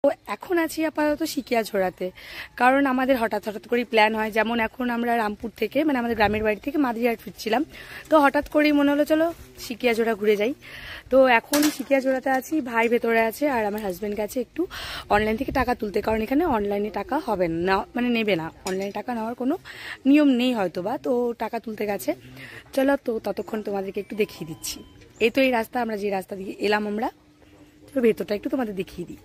তো এখন আছি আপাতত সিকিয়াঝোড়াতে, কারণ আমাদের হঠাৎ করেই প্ল্যান হয়। যেমন এখন আমরা রামপুর থেকে, মানে আমাদের গ্রামের বাড়ি থেকে মাদিরহাট ফিরছিলাম, তো হঠাৎ করেই মনে হলো চলো সিকিয়াঝোড়া ঘুরে যাই। তো এখন সিকিয়াঝোড়াতে আছি, ভাই ভেতরে আছে আর আমার হাজব্যান্ড গেছে একটু অনলাইন থেকে টাকা তুলতে, কারণ এখানে অনলাইনে টাকা হবে না, মানে নেবে না, অনলাইনে টাকা নেওয়ার কোনো নিয়ম নেই হয়তো বা, তো টাকা তুলতে গেছে। চলো তো ততক্ষণ তোমাদেরকে একটু দেখিয়ে দিচ্ছি। এই তো এই রাস্তা, আমরা যে রাস্তা দিয়ে এলাম আমরা, তো ভেতরটা একটু তোমাদের দেখিয়ে দিই।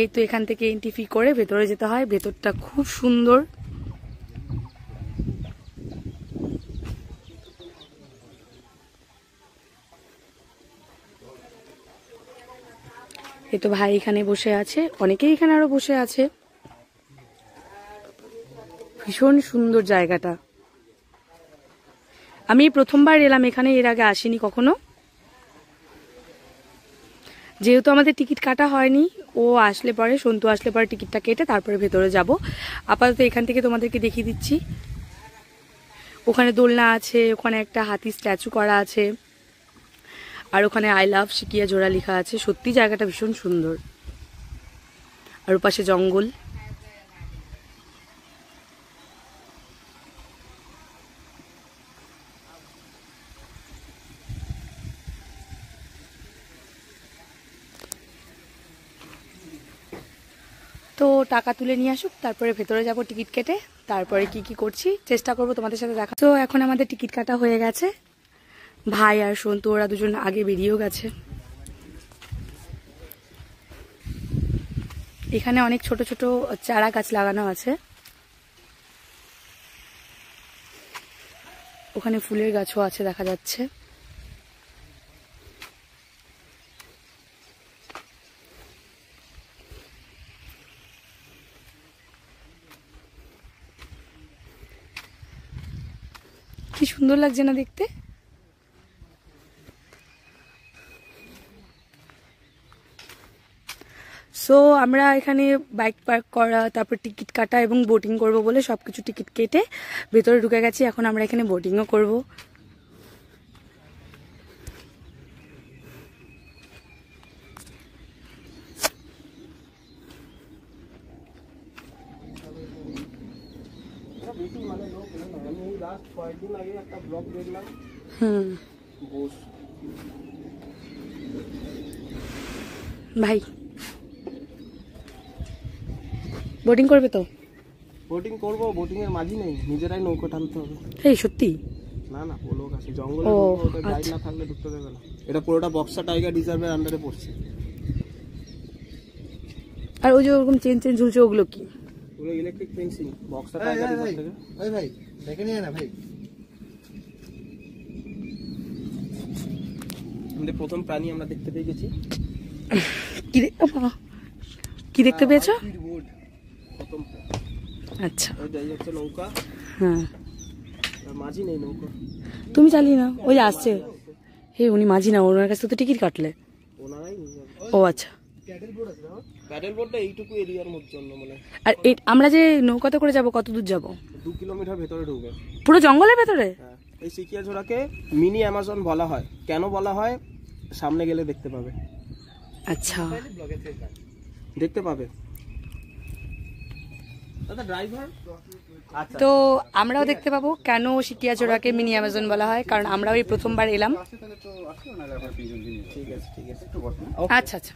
এই তো এখান থেকে এন্ট্রি ফি করে ভেতরে যেতে হয়। ভেতরটা খুব সুন্দর। এই তো ভাই এখানে বসে আছে, অনেকেই এখানে আরো বসে আছে। ভীষণ সুন্দর জায়গাটা। আমি প্রথমবার এলাম এখানে, এর আগে আসিনি কখনো। যেহেতু আমাদের টিকিট কাটা হয়নি, ও আসলে পরে, সন্তু আসলে পরে টিকিটটা কেটে তারপরে ভেতরে যাব। আপাতত এখান থেকে তোমাদেরকে দেখিয়ে দিচ্ছি। ওখানে দোলনা আছে, ওখানে একটা হাতি স্ট্যাচু করা আছে, আর ওখানে আই লাভ সিকিয়াঝোড়া লেখা আছে। সত্যি জায়গাটা ভীষণ সুন্দর। আর ওপাশে জঙ্গল। তো টাকা তুলে নিয়ে আসুক, তারপরে ভেতরে যাব টিকিট কেটে। তারপরে কি কি করছি চেষ্টা করব তোমাদের সাথে দেখা। তো এখন আমাদের টিকিট কাটা হয়ে গেছে। ভাই আর সন্তু ওরা দুজন আগে বেরিয়েও গেছে। এখানে অনেক ছোট ছোট চারা গাছ লাগানো আছে। ওখানে ফুলের গাছও আছে দেখা যাচ্ছে। কি সুন্দর লাগছে না দেখতে। সো আমরা এখানে বাইক পার্ক করা, তারপর টিকিট কাটা এবং বোটিং করব বলে সবকিছু টিকিট কেটে ভেতরে ঢুকে গেছি। এখন আমরা এখানে বোটিংও করব। ভাই বোটিং করবে তো? বোটিং করব, বোটিং এর মাঝি নেই, নিজেরাই নৌকো টানতে হবে। এই সত্যি? না না, লোক আছে জঙ্গলে, ওটা গাইড না থাকলে ঢুকতে দেবে না। এটা পুরোটা বক্সা টাইগার রিজার্ভের আন্ডারে পড়ছে। আর ওই যে ওরকম চেন চেন ঝুলছে, ওগুলো কি? পুরো electric fencing, Buxa tiger reserve থেকে। ওই ভাই দেখে নিয়ে না ভাই। আমাদের প্রথম প্রাণী আমরা দেখতে পেয়ে গেছি। কি দেখতে পেয়েছো? প্রথম। আচ্ছা, ওইটাই হচ্ছে নৌকা। হ্যাঁ, মাঝি নেই নৌকা। তুমি চালিয়ে নাও, ওই যে আসছে। হে, উনি মাঝি না, ওনার কাছে তো টিকিট কাটলে। ওনারাই। ও আচ্ছা। প্যাডেল বোটটা এইটুকু এরিয়ার মধ্যে জন্য মানে। আর আমরা যে নৌকাতে করে যাব, কত দূর যাব? 2 কিলোমিটার ভেতরে ঢুকবে। পুরো জঙ্গলের ভেতরে? হ্যাঁ। এই সিকিয়াঝোড়াকে মিনি অ্যামাজন বলা হয়। কেন বলা হয় সামনে গেলে দেখতে পাবে। আচ্ছা, দেখতে পাবে। দাদা ড্রাইভার। আচ্ছা, তো আমরাও দেখতে পাবো কেন সিকিয়াঝোড়াকে মিনি অ্যামাজন বলা হয়, কারণ আমরাও এই প্রথমবার এলাম। ঠিক আছে ঠিক আছে। আচ্ছা আচ্ছা।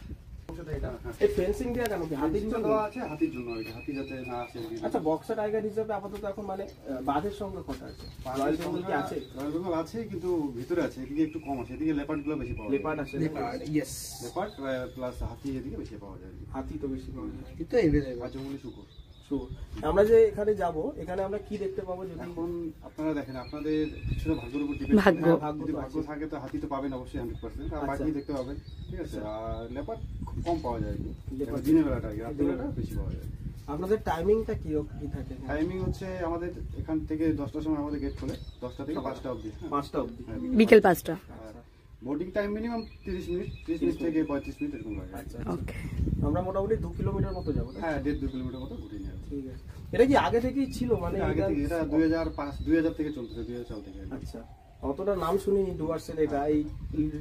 এই ফেন্সিং দেয়া কেন? কি হাতির জন্য আছে? হাতির জন্য, হাতি যাতে না আসে। আচ্ছা, বক্সা টাইগার হিসেবে আপাতত এখন মানে বাঘের সঙ্গে কথা আছে। রয়্যাল বেঙ্গল কি আছে? রয়্যাল বেঙ্গল আছে কিন্তু ভিতরে আছে, এদিকে একটু কম আছে। এদিকে লেপার্ড গুলো বেশি পাওয়া যায়। লেপার্ড আছে। Leopard, yes. লেপার্ড প্লাস হাতি এদিকে বেশি পাওয়া যায়। হাতি তো বেশি পাওয়া যায়। কিন্তু এভেলেবল আর জঙ্গলি শুকর। আমরা যে এখানে যাব, এখানে আমরা কি দেখতে পাবো? যদি এখন আপনারা দেখেন, আপনাদের কিছুটা ভাগ্যের উপর ডিপেন্ড ভাগ্য। করে। যদি ভাগ্য থাকে তো হাতি তো পাবেন অবশ্যই 100%, আর বাকি দেখতে পাবেন। ঠিক আছে। আর লেপার্ড খুব কম পাওয়া যায়। লেপার্ড দিনের বেলাটা, রাতের বেলাটা বেশি পাওয়া যায়। আপনাদের টাইমিংটা কি থাকে? টাইমিং হচ্ছে আমাদের এখান থেকে 10টার সময় আমাদের গেট খোলে, 10টা থেকে 5টা অবধি। 5টা অবধি, বিকেল 5টা। Boating time minimum 30 minute, 30 minute থেকে 35 মিনিট এরকম লাগে। আচ্ছা, ওকে। আমরা মোটামুটি 2 কিলোমিটার মতো যাবো। হ্যাঁ, 1.5-2 কিলোমিটার মতো ঘুরে নিয়ে আসি। ঠিক আছে। এটা কি আগে থেকেই ছিল? মানে আগে থেকে এটা 2005 2000 থেকে চলতেছে, 2000 সাল থেকে। আচ্ছা, অতটা নাম শুনিনি ডুয়ার্সের, এটা এই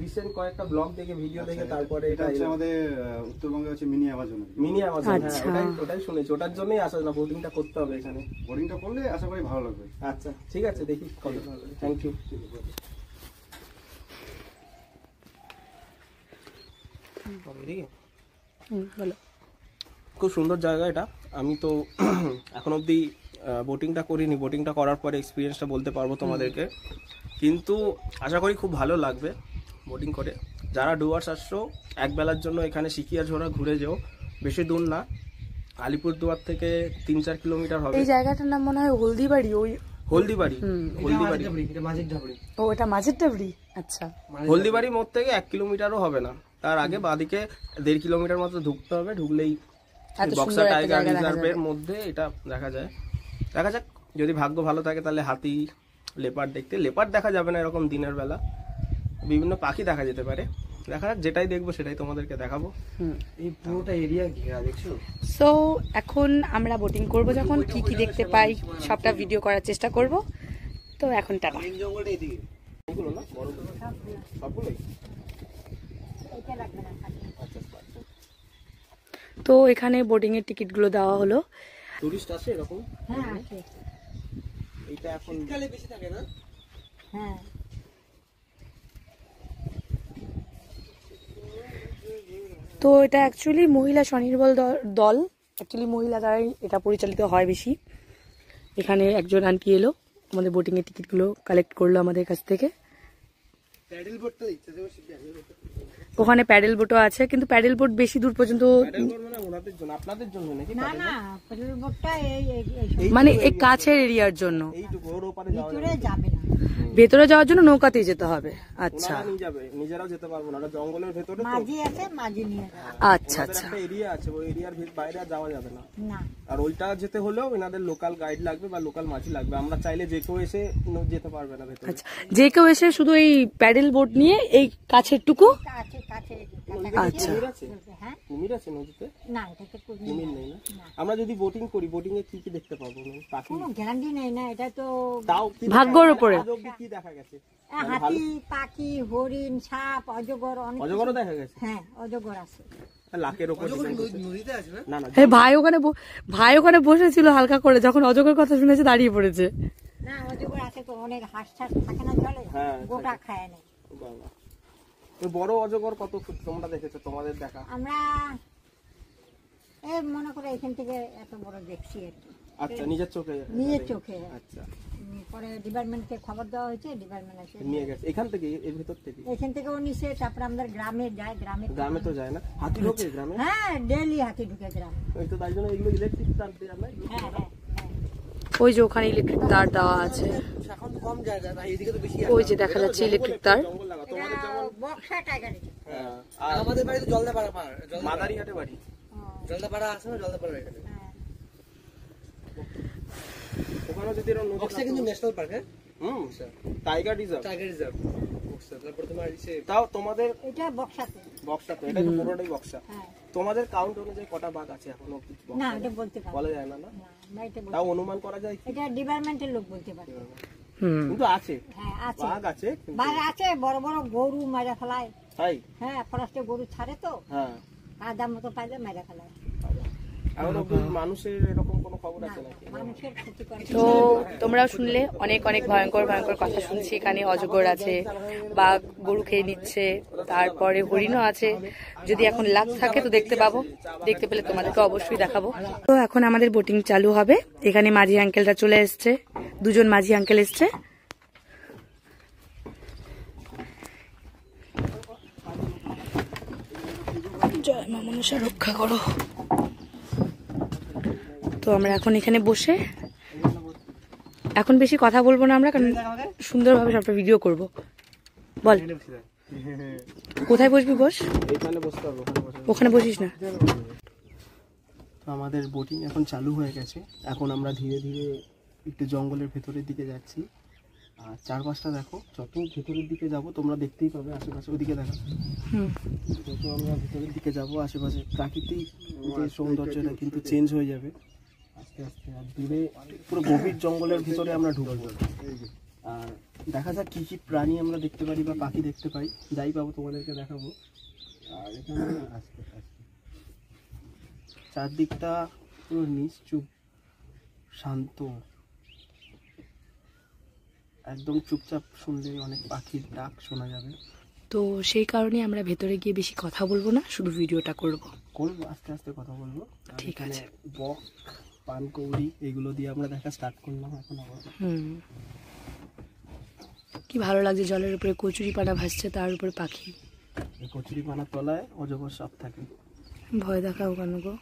রিসেন্ট কয়েকটা ব্লগ দেখে ভিডিও দেখে তারপরে এটা হচ্ছে আমাদের উত্তরবঙ্গে হচ্ছে মিনি অ্যামাজন। মিনি অ্যামাজন, হ্যাঁ ওটাই শুনেছি, ওটার জন্যই আসা না, বোটিংটা করতে হবে এখানে। বোটিংটা করলে আশা করি ভালো লাগবে। আচ্ছা ঠিক আছে, দেখি কত ভালো লাগে। Thank you. বলো। খুব সুন্দর জায়গা এটা। আমি তো এখন অবধি বোটিংটা করিনি, বোটিংটা করার পরে এক্সপিরিয়েন্সটা বলতে পারবো তোমাদেরকে, কিন্তু আশা করি খুব ভালো লাগবে বোটিং করে। যারা ডুয়ার্স আসছো একবেলার জন্য এখানে সিকিয়াঝোড়া ঘুরে যেও, বেশি দূর না, আলিপুরদুয়ার থেকে 3-4 কিলোমিটার হবে। এই জায়গাটার নাম মনে হয় হলদিবাড়ি। ওই হলদিবাড়ি, হলদিবাড়ি ও এটা মাঝের ডাবরি। আচ্ছা, হলদিবাড়ি মোড় থেকে 1 কিলোমিটারও হবে না, তার আগে বাদিকে 1.5 কিলোমিটার মতো ঢুকতে হবে, ঢুকলেই বক্সা টাইগার রিজার্ভের মধ্যে এটা দেখা যায়। দেখা যাক, যদি ভাগ্য ভালো থাকে তাহলে হাতি, লেপার্ড দেখতে, লেপার্ড দেখা যাবে না এরকম দিনের বেলা, বিভিন্ন পাখি দেখা যেতে পারে। দেখা যাক, যেটাই দেখবো সেটাই তোমাদেরকে দেখাবো। এই পুরোটা এরিয়া ঘেরা, দেখছো। সো এখন আমরা বোটিং করব, যখন কি কি দেখতে পাই সবটা ভিডিও করার চেষ্টা করব। তো এখন টাটা। এইগুলো না বড় সবগুলোই। তো এখানে বোটিং এর টিকিট গুলো দেওয়া হলো। টুরিস্ট আসে এরকম? হ্যাঁ আছে। এটা এখন শীতকালে বেশি থাকে না? হ্যাঁ। তো এটা অ্যাকচুয়ালি মহিলা স্বনির্ভর দল, অ্যাকচুয়ালি মহিলা দ্বারাই এটা পরিচালিত হয় বেশি। এখানে একজন আন্টি এলো, আমাদের বোটিং এর টিকিট গুলো কালেক্ট করলো আমাদের কাছ থেকে। ওখানে প্যাডেল বোটও আছে, কিন্তু প্যাডেল বোট বেশি দূর পর্যন্ত, আপনাদের জন্য নাকি? না না, প্যাডেল বোটটা মানে এই কাছের এরিয়ার জন্য, এইটুকু ওর ওপারে ভিতরে যাবে না, ভেতরে যাওয়ার জন্য নৌকাতেই যেতে হবে। আচ্ছা, নিয়ে যাবে, নিজেরাও যেতে পারবো না, জঙ্গলের ভেতরে তো। মাঝি আছে, মাঝি নিয়ে যাবে। আচ্ছা আচ্ছা, একটা এরিয়া আছে, ওই এরিয়ার বাইরে আর যাওয়া যাবে না। না, আর ওইটা যেতে হলেও এনাদের লোকাল গাইড লাগবে বা লোকাল মাঝি লাগবে। আমরা চাইলে যে কেউ এসে যেতে পারবে না ভেতরে। আচ্ছা, যে কেউ এসে শুধু এই প্যাডেল বোট নিয়ে এই কাছের টুকু। কাছে কাছে। আচ্ছা, হ্যাঁ, কুমির আছে নদীতে? না এটাতে কুমির নেই না। আমরা যদি বোটিং করি, বোটিং এ কি কি দেখতে পাবো? পাখি? কোনো গ্যারান্টি নেই না, এটা তো তাও ভাগ্যের উপরে। কি দেখা গেছে? হাতি, পাখি, হরিণ, সাপ, অজগর, অনেক। অজগরও দেখা গেছে? হ্যাঁ, অজগর আছে। লাখের উপর নদীতে আছে না? না, হ্যাঁ, ভাই ওখানে বসেছিল হালকা করে, যখন অজগর কথা শুনেছে দাঁড়িয়ে পড়েছে। না, অজগর আছে তো, অনেক হাঁস টাস থাকে না জলে, গোটা খায় না। বড় অজগর কত ফুট তোমরা দেখেছো, তোমাদের দেখা? আমরা এই মনে করে এখান থেকে এত বড় দেখছি আর কি। আচ্ছা, নিজের চোখে? নিজের চোখে। আচ্ছা, পরে ডিপার্টমেন্টকে খবর দেওয়া হয়েছে, ডিপার্টমেন্ট এসে নিয়ে গেছে এখান থেকে, এর ভিতর থেকে? এখান থেকে ও নিচে, তারপরে আমাদের গ্রামে যায়। গ্রামে তো যায় না? হাতি ঢোকে গ্রামে? হ্যাঁ, ডেইলি হাতি ঢুকে গ্রামে। ওই তো, তাই জন্য এগুলো ইলেকট্রিক তার দিয়ে আমরা। হ্যাঁ হ্যাঁ। ওই যে ওখানে ইলেকট্রিক তার দেওয়া আছে, এখন কম জায়গা না, এদিকে তো বেশি। ওই যে দেখা যাচ্ছে ইলেকট্রিক তার। বক্সা টাইগার। হ্যাঁ, আর আমাদের বাড়ি তো জলদাপাড়া, মাদারিহাটে বাড়ি। জলদাপাড়া আছে না? জলদাপাড়া এখানে। ওখানে যদি এরকম বক্সা কিন্তু ন্যাশনাল পার্ক। হ্যাঁ, টাইগার রিজার্ভ। তারপর তোমার তাও তোমাদের এটা বক্সাতে। বক্সা তো, এটা তো পুরোটাই বক্সা। হ্যাঁ। তোমাদের কাউন্ট অনুযায়ী কটা বাঘ আছে এখন অবধি? না, এটা বলতে পারবো বলা যায় না। না, না, এটা তাও অনুমান করা যায়। এটা ডিপার্টমেন্টের লোক বলতে পারে। কিন্তু আছে, হ্যাঁ আছে, বাঘ আছে, বাঘ আছে, বড় বড় গরু মারা ফেলায়। তাই? হ্যাঁ, ফরেস্টে গরু ছাড়ে তো, হ্যাঁ, কাদার মতো পাইলে মারা ফেলায়। এখন অবধি মানুষের এরকম কোনো খবর আছে নাকি? মানুষের ক্ষতি করে। তো তোমরাও শুনলে, অনেক অনেক ভয়ঙ্কর ভয়ঙ্কর কথা শুনছি। এখানে অজগর আছে, বাঘ গরু খেয়ে নিচ্ছে, তারপরে হরিণও আছে। যদি এখন লাক থাকে তো দেখতে পাবো, দেখতে পেলে তোমাদেরকে অবশ্যই দেখাবো। তো এখন আমাদের বোটিং চালু হবে। এখানে মাঝি আঙ্কেলরা চলে এসছে, দুজন মাঝি আঙ্কেল এসছে। জয় মা মনসা রক্ষা করো। তো আমরা এখন এখানে বসে, এখন বেশি কথা বলবো না আমরা, কারণ সুন্দরভাবে সবটা ভিডিও করব। বল, কোথায় বসবি? বস, এখানে বসতে হবে। ওখানে বসিস না। তো আমাদের বোটিং এখন চালু হয়ে গেছে। এখন আমরা ধীরে ধীরে একটু জঙ্গলের ভেতরের দিকে যাচ্ছি। আর চারপাশটা দেখো, যত ভেতরের দিকে যাব তোমরা দেখতেই পাবে আশেপাশে। ওদিকে দেখো, যত আমরা ভেতরের দিকে যাব আশেপাশে প্রাকৃতিক যে সৌন্দর্যটা কিন্তু চেঞ্জ হয়ে যাবে আস্তে আস্তে। আর দূরে পুরো গভীর জঙ্গলের ভিতরে আমরা ঢুকবো। আর দেখা যাক কি কি প্রাণী আমরা দেখতে পারি বা পাখি দেখতে পাই, যাই পাবো তোমাদেরকে দেখাবো। আর এখানে চারদিকটা পুরো নিশ্চুপ, শান্ত, একদম চুপচাপ। শুনলে অনেক পাখির ডাক শোনা যাবে। তো সেই কারণে আমরা ভেতরে গিয়ে বেশি কথা বলবো না, শুধু ভিডিওটা করবো। আস্তে আস্তে কথা বলবো। আর ঠিক এখানে আছে। বক, পানকৌড়ি এগুলো দিয়ে আমরা দেখা স্টার্ট করলাম এখন আবার। কি ভালো লাগছে, জলের উপরে কচুরি পানা ভাসছে, তার উপরে পাখি। এই কচুরি পানার তলায় অজগর সাপ থাকে। ভয় দেখাও কেন গো?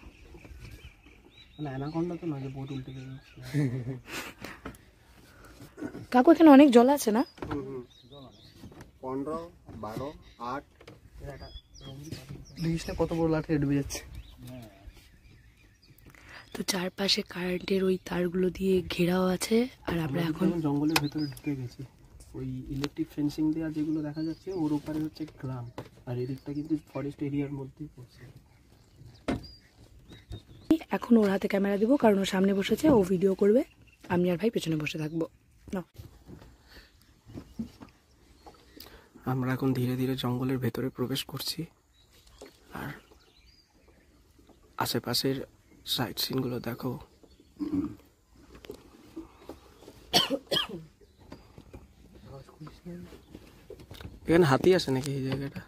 মানে অ্যানাকন্ডা তো নয় যে বোট উল্টে যাচ্ছে। কাকু এখানে অনেক জল আছে না? 15, 12, 8 দেখিস না কত বড় লাঠি ডুবে যাচ্ছে। তো চারপাশে কারেন্টের ওই তারগুলো দিয়ে ঘেরাও আছে। আর আমরা এখন জঙ্গলের ভেতরে ঢুকে গেছি। ওই ইলেকট্রিক ফেন্সিং দেওয়া যেগুলো দেখা যাচ্ছে ওর ওপারে হচ্ছে গ্রাম, আর এদিকটা কিন্তু ফরেস্ট এরিয়ার মধ্যেই পড়ছে। এখন ওর হাতে ক্যামেরা দিব, কারণ ও সামনে বসেছে, ও ভিডিও করবে, আমি আর ভাই পেছনে বসে থাকবো। না, আমরা এখন ধীরে ধীরে জঙ্গলের ভেতরে প্রবেশ করছি। আর আশেপাশের সাইট সিনগুলো দেখো। এখানে হাতি আছে নাকি এই জায়গাটা?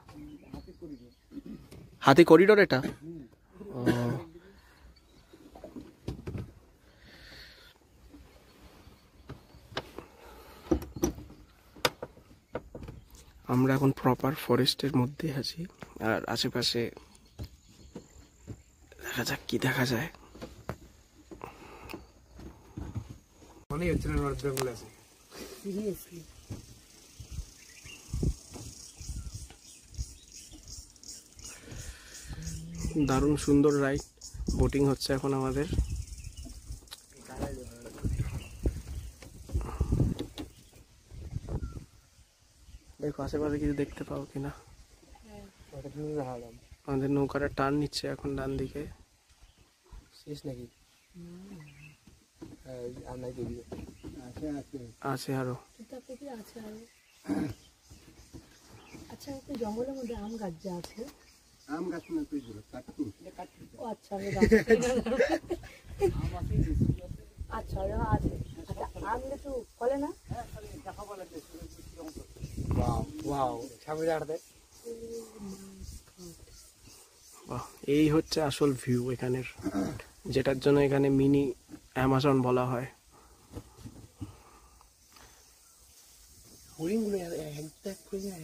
হাতি করিডোর এটা? ও, আমরা এখন প্রপার ফরেস্টের মধ্যে আছি। আর আশেপাশে দেখা যাক কি দেখা যায়। মনে হচ্ছে না নর্থ বেঙ্গল আছে। সিরিয়াসলি দারুণ সুন্দর রাইড, বোটিং হচ্ছে এখন আমাদের। দেখো আশেপাশে কিছু দেখতে পাও কিনা। আমাদের নৌকাটা টার্ন নিচ্ছে এখন ডান দিকে। শেষ নাকি? আছে আরো। আচ্ছা, জঙ্গলের মধ্যে আম গাছ যা আছে, আম গাছ না তুই বলে কাটু। ও আচ্ছা, আচ্ছা আছে। আচ্ছা, আম লিচু ফলে না? ওয়াও সামনে দাঁড়াতে। বাহ, এই হচ্ছে আসল ভিউ এখানের, যেটার জন্য এখানে মিনি অ্যামাজন বলা হয়। হরিণগুলো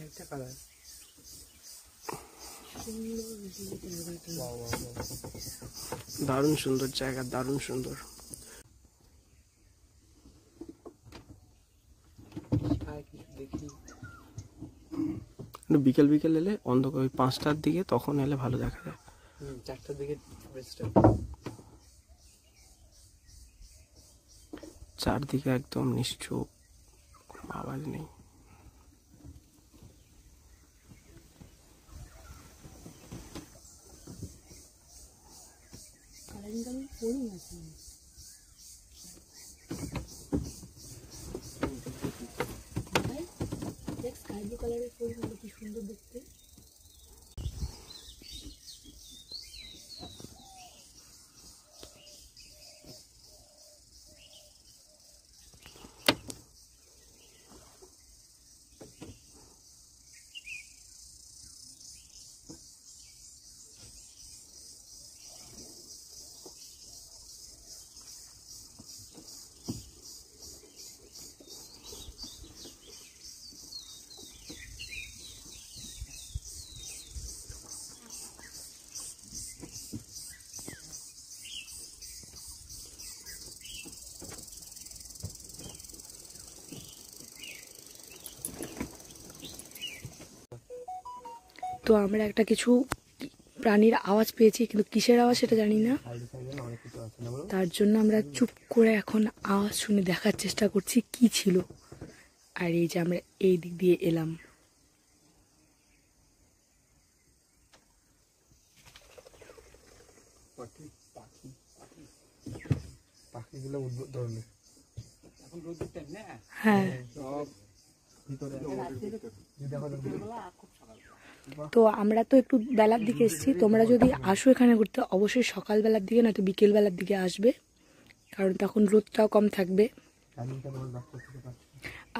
একটা কালার। দারুণ সুন্দর জায়গা, দারুণ সুন্দর। বিকেল বিকেল এলে অন্ধকার, ওই 5টার দিকে তখন এলে ভালো দেখা যায়। 4টার দিকে চারদিকে একদম নিশ্চুপ, কোনো আওয়াজ নেই। কালারের ফুল কি সুন্দর দেখতে। তো আমরা একটা কিছু প্রাণীর আওয়াজ পেয়েছি, কিন্তু কিসের আওয়াজ সেটা জানি না। তার জন্য আমরা চুপ করে এখন আওয়াজ শুনে দেখার চেষ্টা করছি কি ছিল। আর এই যে আমরা এই দিক দিয়ে এলাম। পাখিগুলো উদ্ভট ধরনের। হ্যাঁ, তো আমরা তো একটু বেলার দিকে এসেছি। তোমরা যদি আসো এখানে ঘুরতে, অবশ্যই সকালবেলার দিকে নয়তো বিকেল বেলার দিকে আসবে, কারণ তখন রোদটাও কম থাকবে।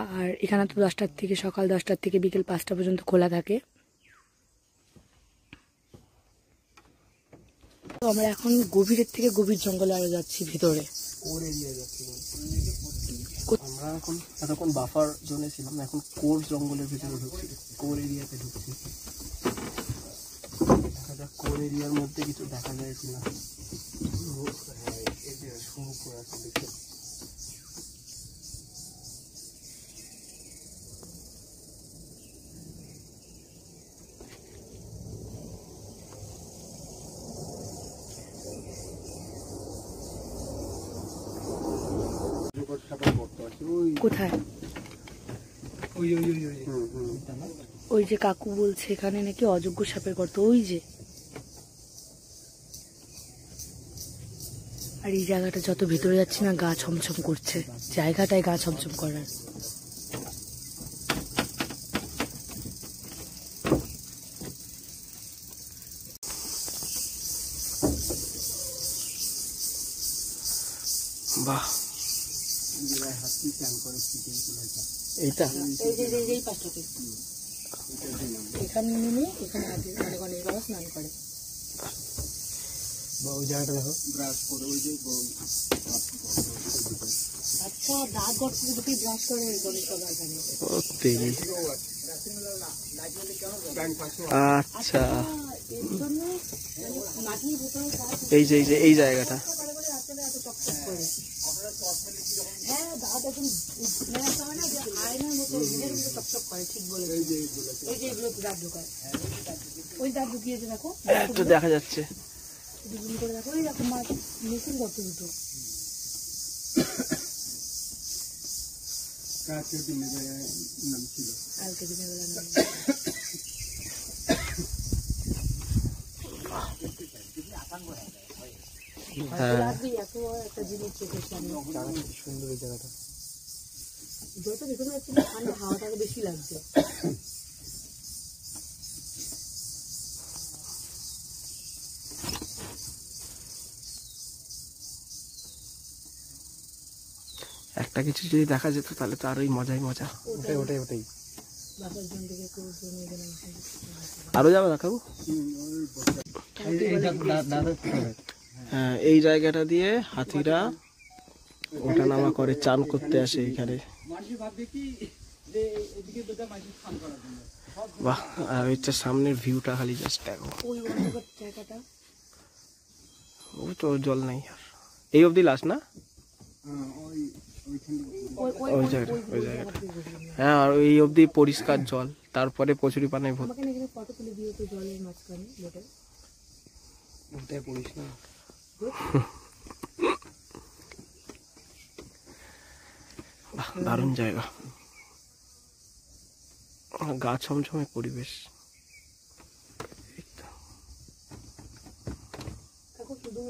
আর এখানে তো 10টার থেকে, সকাল 10টার থেকে বিকেল 5টা পর্যন্ত খোলা থাকে। তো আমরা এখন গভীরের থেকে গভীর জঙ্গলে আরো যাচ্ছি ভিতরে। আমরা এখন এতক্ষণ বাফার জোনে ছিলাম, এখন কোর জঙ্গলের ভিতরে ঢুকছি, কোর এরিয়াতে ঢুকছি। দেখা যাক কোর এরিয়ার মধ্যে কিছু দেখা যায় কিনা। কোথায়? ওই যে কাকু বলছে এখানে নাকি অযোগ্য সাপের গর্ত, ওই যে। আর এই জায়গাটা যত ভিতরে যাচ্ছি না, গা ছমছম করছে, জায়গাটায় গা ছমছম করার। বাহ, এইটা এখানে নেমে এখানে মানে গণেশ বাবা স্নান করে। ওই জায়গাটা দেখো। আচ্ছা, দাঁত গর্ত দুটোই ব্রাশ করে গণেশ বাবা এখানে। আচ্ছা, এর জন্য মাটির ভেতরে এই জায়গাটা। হ্যাঁ, দাঁত একদম না যে আয়নার মতো চকচক করে, ঠিক বলেছে। এই যে এগুলো দাঁত ঢোকায়, ওই দাঁত ঢুকিয়েছে দেখো, একটু দেখা যাচ্ছে। দুগুণ করে দেখো, ওই দেখো মেশিন গর্ত দুটো। কালকে দিনের বেলা নাম ছিল। এত একটা জিনিস সুন্দর এই জায়গাটা। জলটা দেখে যাচ্ছে, ঠান্ডা হাওয়াটাকে বেশি লাগছে। একটা কিছু যদি দেখা যেত তাহলে তো আরোই মজাই মজা। ওটাই আরো যাবে না কাকু? হ্যাঁ, এই জায়গাটা দিয়ে হাতিরা ওঠা নামা করে, চান করতে আসে এখানে। বাহ, আর হচ্ছে সামনের ভিউটা খালি জাস্ট দেখো। ওই তো জল নাই আর, এই অবধি লাস্ট না? ওই জায়গাটা। হ্যাঁ, আর এই অবধি পরিষ্কার জল, তারপরে প্রচুর পানায় ভর্তি। দারুণ জায়গা, গা ছমছমে পরিবেশ। শুধু